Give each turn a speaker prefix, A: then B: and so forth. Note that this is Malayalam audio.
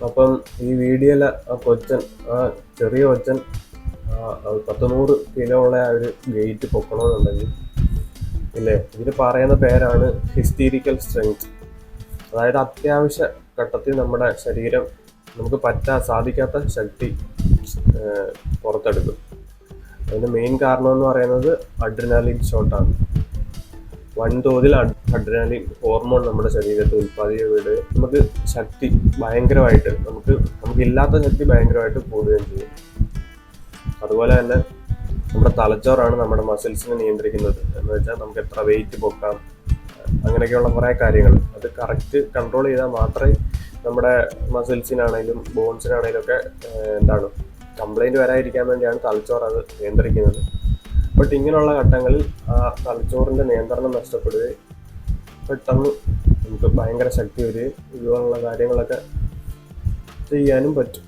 A: അപ്പം ഈ വീഡിയോയിലെ ആ കൊച്ചൻ, ആ ചെറിയ കൊച്ചൻ 100 കിലോ ഉള്ള ആ ഒരു വെയിറ്റ് പൊക്കണമെന്നുണ്ടെങ്കിൽ ഇല്ലേ, ഇതിന് പറയുന്ന പേരാണ് ഹിസ്റ്റീരിക്കൽ സ്ട്രെങ്ത്. അതായത് അത്യാവശ്യ ഘട്ടത്തിൽ നമ്മുടെ ശരീരം നമുക്ക് സാധിക്കാത്ത ശക്തി പുറത്തെടുക്കും. അതിൻ്റെ മെയിൻ കാരണം എന്ന് പറയുന്നത് അഡ്രിനാലിൻ ഷോട്ടാണ്. വൻതോതിൽ അഡ്രിനാലിൻ ഹോർമോൺ നമ്മുടെ ശരീരത്തിൽ ഉൽപ്പാദിപ്പിക്കുകയുടെ നമുക്ക് ശക്തി ഭയങ്കരമായിട്ട് നമുക്കില്ലാത്ത ശക്തി ഭയങ്കരമായിട്ട് കൂടുകയും ചെയ്യും. അതുപോലെ തന്നെ നമ്മുടെ തലച്ചോറാണ് നമ്മുടെ മസിൽസിനെ നിയന്ത്രിക്കുന്നത്. എന്ന് വെച്ചാൽ നമുക്ക് എത്ര വെയിറ്റ് പൊക്കാം, അങ്ങനെയൊക്കെയുള്ള കുറേ കാര്യങ്ങൾ അത് കറക്റ്റ് കൺട്രോൾ ചെയ്താൽ മാത്രമേ നമ്മുടെ മസിൽസിനാണേലും ബോൺസിനാണേലും ഒക്കെ കംപ്ലൈൻറ്റ് വരാതിരിക്കാൻ വേണ്ടിയാണ് തലച്ചോറ് അത് നിയന്ത്രിക്കുന്നത്. ബട്ട് ഇങ്ങനെയുള്ള ഘട്ടങ്ങളിൽ ആ തലച്ചോറിൻ്റെ നിയന്ത്രണം നഷ്ടപ്പെടുകയും പെട്ടെന്ന് നമുക്ക് ഭയങ്കര ശക്തി വരികയും ഇതുപോലുള്ള കാര്യങ്ങളൊക്കെ ചെയ്യാനും പറ്റും.